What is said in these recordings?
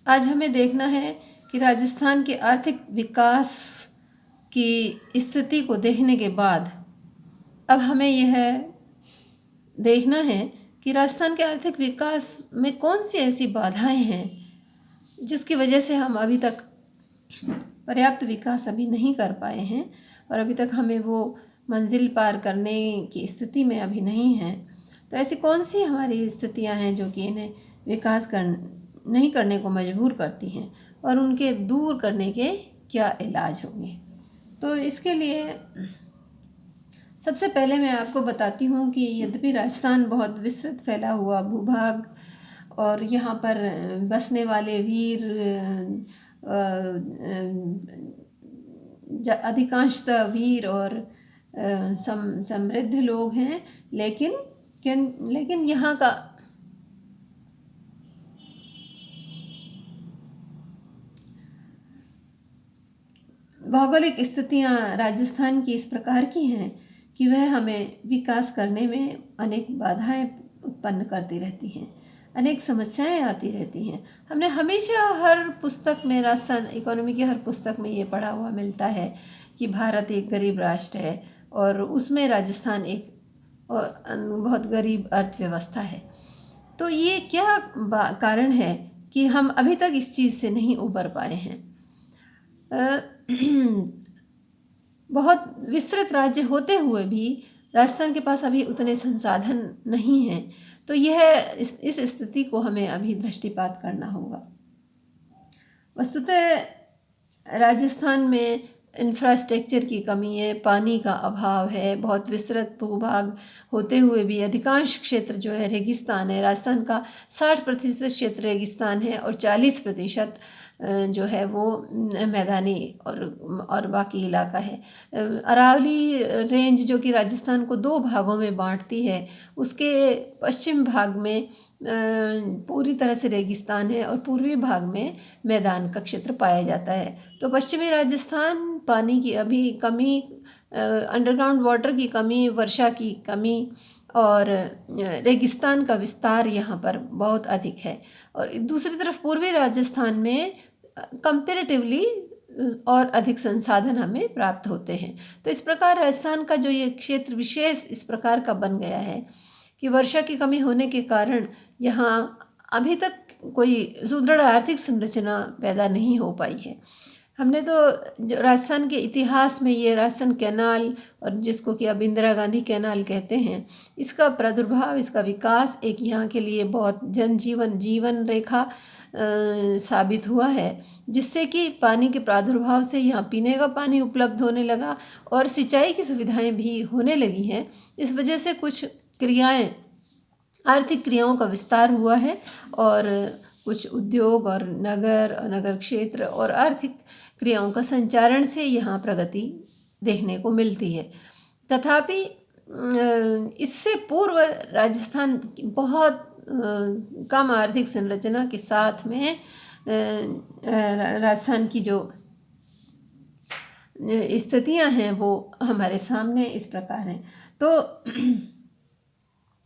आज हमें देखना है कि राजस्थान के आर्थिक विकास की स्थिति को देखने के बाद अब हमें यह देखना है कि राजस्थान के आर्थिक विकास में कौन सी ऐसी बाधाएं हैं जिसकी वजह से हम अभी तक पर्याप्त विकास अभी नहीं कर पाए हैं और अभी तक हमें वो मंजिल पार करने की स्थिति में अभी नहीं हैं। तो ऐसी कौन सी हमारी स्थितियां हैं जो कि इन्हें विकास कर नहीं करने को मजबूर करती हैं और उनके दूर करने के क्या इलाज होंगे। तो इसके लिए सबसे पहले मैं आपको बताती हूँ कि यद्यपि राजस्थान बहुत विस्तृत फैला हुआ भूभाग और यहाँ पर बसने वाले वीर अधिकांशतः वीर और समृद्ध लोग हैं, लेकिन यहाँ का भौगोलिक स्थितियाँ राजस्थान की इस प्रकार की हैं कि वह हमें विकास करने में अनेक बाधाएं उत्पन्न करती रहती हैं, अनेक समस्याएं आती रहती हैं। हमने हमेशा हर पुस्तक में, राजस्थान इकोनॉमी की हर पुस्तक में ये पढ़ा हुआ मिलता है कि भारत एक गरीब राष्ट्र है और उसमें राजस्थान एक बहुत गरीब अर्थव्यवस्था है। तो ये क्या कारण है कि हम अभी तक इस चीज़ से नहीं उबर पाए हैं। बहुत विस्तृत राज्य होते हुए भी राजस्थान के पास अभी उतने संसाधन नहीं हैं। तो यह इस स्थिति को हमें अभी दृष्टिपात करना होगा। वस्तुतः राजस्थान में इंफ्रास्ट्रक्चर की कमी है, पानी का अभाव है, बहुत विस्तृत भूभाग होते हुए भी अधिकांश क्षेत्र जो है रेगिस्तान है। राजस्थान का 60% क्षेत्र रेगिस्तान है और 40% जो है वो मैदानी और बाकी इलाका है। अरावली रेंज जो कि राजस्थान को 2 भागों में बांटती है, उसके पश्चिम भाग में पूरी तरह से रेगिस्तान है और पूर्वी भाग में मैदान का क्षेत्र पाया जाता है। तो पश्चिमी राजस्थान पानी की अभी कमी, अंडरग्राउंड वाटर की कमी, वर्षा की कमी और रेगिस्तान का विस्तार यहाँ पर बहुत अधिक है। और दूसरी तरफ पूर्वी राजस्थान में कंपेरेटिवली और अधिक संसाधन हमें प्राप्त होते हैं। तो इस प्रकार राजस्थान का जो ये क्षेत्र विशेष इस प्रकार का बन गया है कि वर्षा की कमी होने के कारण यहाँ अभी तक कोई सुदृढ़ आर्थिक संरचना पैदा नहीं हो पाई है। हमने तो जो राजस्थान के इतिहास में ये राजस्थान कैनाल, और जिसको कि अब इंदिरा गांधी कैनाल कहते हैं, इसका प्रादुर्भाव, इसका विकास एक यहाँ के लिए बहुत जीवन रेखा साबित हुआ है, जिससे कि पानी के प्रादुर्भाव से यहाँ पीने का पानी उपलब्ध होने लगा और सिंचाई की सुविधाएं भी होने लगी हैं। इस वजह से कुछ क्रियाएं, आर्थिक क्रियाओं का विस्तार हुआ है और कुछ उद्योग और नगर क्षेत्र और आर्थिक क्रियाओं का संचारण से यहाँ प्रगति देखने को मिलती है। तथापि इससे पूर्व राजस्थान बहुत कम आर्थिक संरचना के साथ में राजस्थान की जो स्थितियां हैं वो हमारे सामने इस प्रकार हैं। तो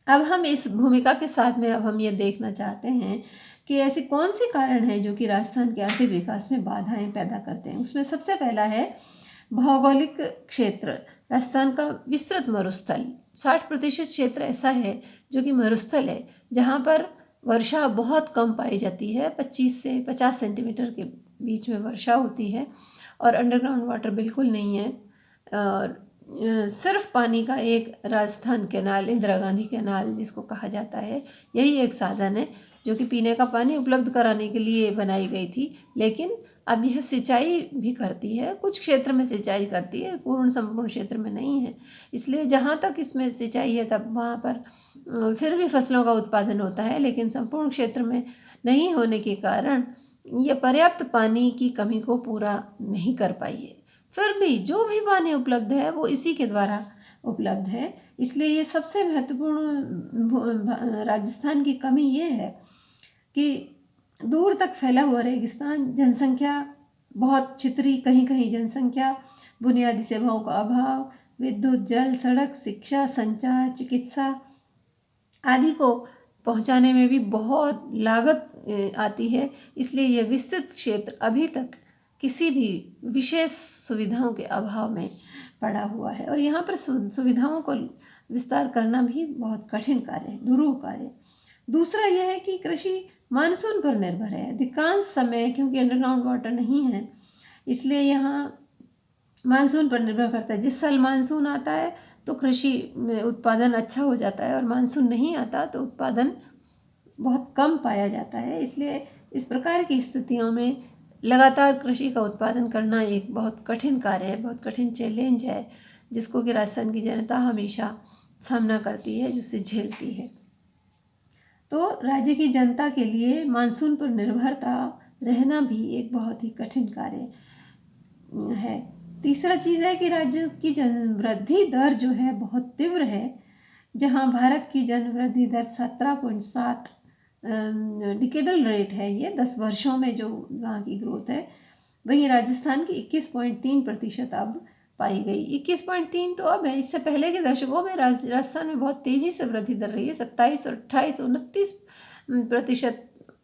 अब हम इस भूमिका के साथ में अब हम ये देखना चाहते हैं कि ऐसे कौन से कारण हैं जो कि राजस्थान के आर्थिक विकास में बाधाएं पैदा करते हैं। उसमें सबसे पहला है भौगोलिक क्षेत्र। राजस्थान का विस्तृत मरुस्थल, 60% क्षेत्र ऐसा है जो कि मरुस्थल है, जहाँ पर वर्षा बहुत कम पाई जाती है। 25 से 50 सेंटीमीटर के बीच में वर्षा होती है और अंडरग्राउंड वाटर बिल्कुल नहीं है। और सिर्फ पानी का एक राजस्थान कैनाल, इंदिरा गांधी कैनाल जिसको कहा जाता है, यही एक साधन है जो कि पीने का पानी उपलब्ध कराने के लिए बनाई गई थी। लेकिन अब यह सिंचाई भी करती है, कुछ क्षेत्र में सिंचाई करती है, पूर्ण संपूर्ण क्षेत्र में नहीं है। इसलिए जहाँ तक इसमें सिंचाई है तब वहाँ पर फिर भी फसलों का उत्पादन होता है, लेकिन संपूर्ण क्षेत्र में नहीं होने के कारण यह पर्याप्त पानी की कमी को पूरा नहीं कर पाई है। फिर भी जो भी पानी उपलब्ध है वो इसी के द्वारा उपलब्ध है। इसलिए ये सबसे महत्वपूर्ण राजस्थान की कमी ये है कि दूर तक फैला हुआ रेगिस्तान, जनसंख्या बहुत छितरी, कहीं कहीं जनसंख्या, बुनियादी सेवाओं का अभाव, विद्युत, जल, सड़क, शिक्षा, संचार, चिकित्सा आदि को पहुंचाने में भी बहुत लागत आती है। इसलिए यह विस्तृत क्षेत्र अभी तक किसी भी विशेष सुविधाओं के अभाव में पड़ा हुआ है और यहाँ पर सुविधाओं को विस्तार करना भी बहुत कठिन कार्य है, दुरूह कार्य है। दूसरा यह है कि कृषि मानसून पर निर्भर है अधिकांश समय, क्योंकि अंडरग्राउंड वाटर नहीं है इसलिए यहाँ मानसून पर निर्भर करता है। जिस साल मानसून आता है तो कृषि में उत्पादन अच्छा हो जाता है और मानसून नहीं आता तो उत्पादन बहुत कम पाया जाता है। इसलिए इस प्रकार की स्थितियों में लगातार कृषि का उत्पादन करना एक बहुत कठिन कार्य है, बहुत कठिन चैलेंज है, जिसको कि राजस्थान की जनता हमेशा सामना करती है, जिससे झेलती है। तो राज्य की जनता के लिए मानसून पर निर्भरता रहना भी एक बहुत ही कठिन कार्य है। तीसरा चीज़ है कि राज्य की जनवृद्धि दर जो है बहुत तीव्र है। जहां भारत की जनवृद्धि दर 17.7 डिकेडल रेट है, ये 10 वर्षों में जो वहाँ की ग्रोथ है, वहीं राजस्थान की 21.3% अब पाई गई। 21.3 तो अब है, इससे पहले के दशकों में राजस्थान में बहुत तेज़ी से वृद्धि दर रही है। 27 और 28 29%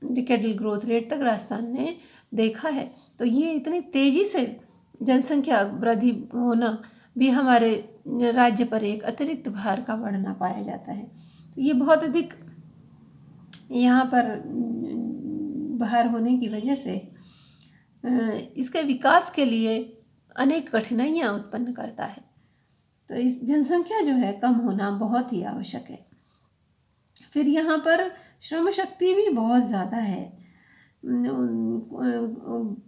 डिकेडल ग्रोथ रेट तक राजस्थान ने देखा है। तो ये इतनी तेज़ी से जनसंख्या वृद्धि होना भी हमारे राज्य पर एक अतिरिक्त भार का बढ़ना पाया जाता है। तो ये बहुत अधिक यहाँ पर भार होने की वजह से इसके विकास के लिए अनेक कठिनाइयाँ उत्पन्न करता है। तो इस जनसंख्या जो है कम होना बहुत ही आवश्यक है। फिर यहाँ पर श्रम शक्ति भी बहुत ज़्यादा है।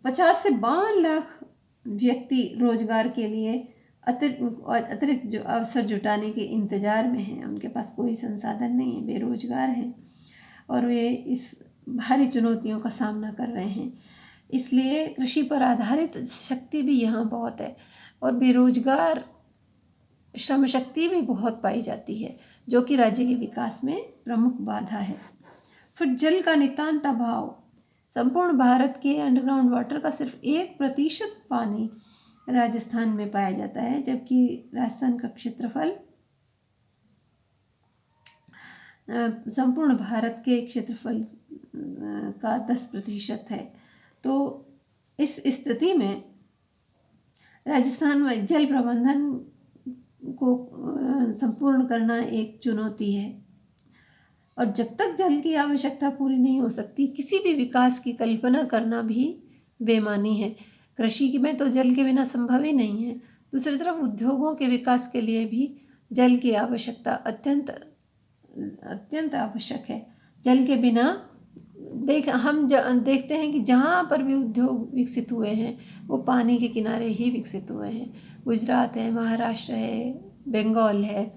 50 से 52 लाख व्यक्ति रोजगार के लिए अतिरिक्त जो अवसर जुटाने के इंतज़ार में हैं। उनके पास कोई संसाधन नहीं है, बेरोजगार हैं और वे इस भारी चुनौतियों का सामना कर रहे हैं। इसलिए कृषि पर आधारित शक्ति भी यहाँ बहुत है और बेरोजगार श्रम शक्ति भी बहुत पाई जाती है, जो कि राज्य के विकास में प्रमुख बाधा है। फिर जल का नितांत अभाव। संपूर्ण भारत के अंडरग्राउंड वाटर का सिर्फ 1% पानी राजस्थान में पाया जाता है, जबकि राजस्थान का क्षेत्रफल संपूर्ण भारत के क्षेत्रफल का 10% है। तो इस स्थिति में राजस्थान में जल प्रबंधन को संपूर्ण करना एक चुनौती है और जब तक जल की आवश्यकता पूरी नहीं हो सकती, किसी भी विकास की कल्पना करना भी बेमानी है। कृषि में तो जल के बिना संभव ही नहीं है। दूसरी तरफ उद्योगों के विकास के लिए भी जल की आवश्यकता अत्यंत आवश्यक है। जल के बिना हम देखते हैं कि जहाँ पर भी उद्योग विकसित हुए हैं वो पानी के किनारे ही विकसित हुए हैं। गुजरात है, महाराष्ट्र है, बंगाल है,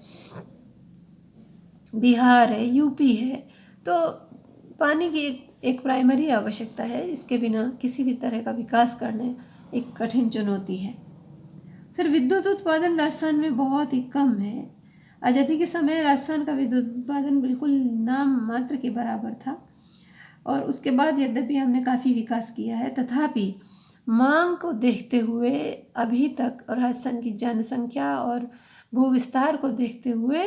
बिहार है, यूपी है। तो पानी की एक प्राइमरी आवश्यकता है, इसके बिना किसी भी तरह का विकास करना एक कठिन चुनौती है। फिर विद्युत उत्पादन राजस्थान में बहुत ही कम है। आज़ादी के समय राजस्थान का विद्युत उत्पादन बिल्कुल नाम मात्र के बराबर था और उसके बाद यद्यपि हमने काफ़ी विकास किया है, तथापि मांग को देखते हुए अभी तक और राजस्थान की जनसंख्या और भूविस्तार को देखते हुए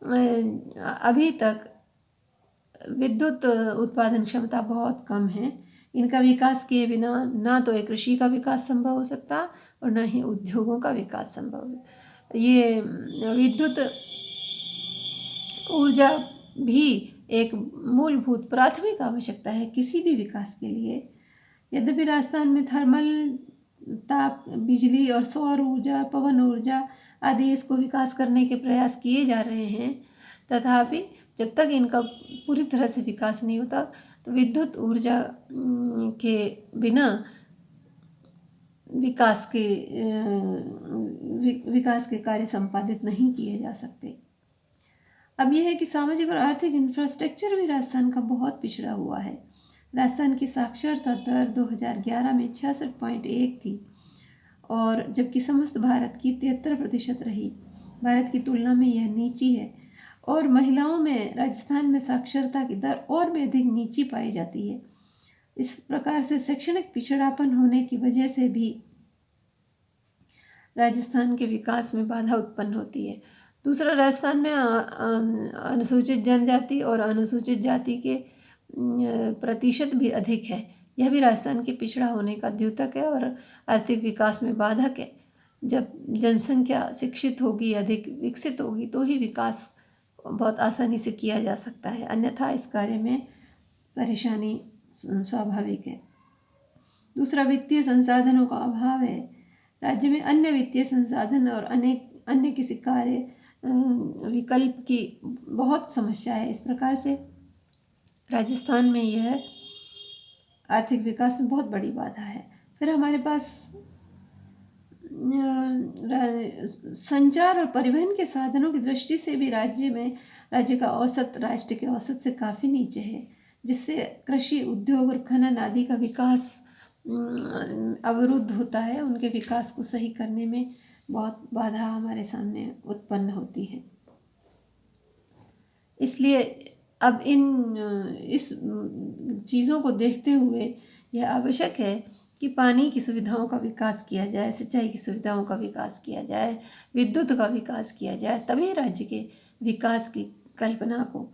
अभी तक विद्युत उत्पादन क्षमता बहुत कम है। इनका विकास किए बिना ना तो एक कृषि का विकास संभव हो सकता और ना ही उद्योगों का विकास संभव है। ये विद्युत ऊर्जा भी एक मूलभूत प्राथमिक आवश्यकता है किसी भी विकास के लिए। यद्यपि राजस्थान में थर्मल ताप बिजली और सौर ऊर्जा, पवन ऊर्जा आदि इसको विकास करने के प्रयास किए जा रहे हैं, तथापि जब तक इनका पूरी तरह से विकास नहीं होता तो विद्युत ऊर्जा के बिना विकास के कार्य संपादित नहीं किए जा सकते। अब यह है कि सामाजिक और आर्थिक इंफ्रास्ट्रक्चर भी राजस्थान का बहुत पिछड़ा हुआ है। राजस्थान की साक्षरता दर 2011 में 66.1 थी और जबकि समस्त भारत की 73% रही। भारत की तुलना में यह नीची है और महिलाओं में राजस्थान में साक्षरता की दर और भी अधिक नीची पाई जाती है। इस प्रकार से शैक्षणिक पिछड़ापन होने की वजह से भी राजस्थान के विकास में बाधा उत्पन्न होती है। दूसरा, राजस्थान में अनुसूचित जनजाति और अनुसूचित जाति के प्रतिशत भी अधिक है। यह भी राजस्थान के पिछड़ा होने का द्योतक है और आर्थिक विकास में बाधक है। जब जनसंख्या शिक्षित होगी, अधिक विकसित होगी, तो ही विकास बहुत आसानी से किया जा सकता है, अन्यथा इस कार्य में परेशानी स्वाभाविक है। दूसरा, वित्तीय संसाधनों का अभाव है। राज्य में अन्य वित्तीय संसाधन और अनेक अन्य किसी कार्य विकल्प की बहुत समस्या है। इस प्रकार से राजस्थान में यह आर्थिक विकास में बहुत बड़ी बाधा है। फिर हमारे पास संचार और परिवहन के साधनों की दृष्टि से भी राज्य का औसत राष्ट्र के औसत से काफ़ी नीचे है, जिससे कृषि, उद्योग और खनन आदि का विकास अवरुद्ध होता है। उनके विकास को सही करने में बहुत बाधा हमारे सामने उत्पन्न होती है। इसलिए अब इस चीज़ों को देखते हुए यह आवश्यक है कि पानी की सुविधाओं का विकास किया जाए, सिंचाई की सुविधाओं का विकास किया जाए, विद्युत का विकास किया जाए, तभी राज्य के विकास की कल्पना को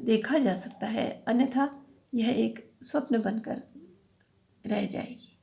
देखा जा सकता है, अन्यथा यह एक स्वप्न बनकर रह जाएगी।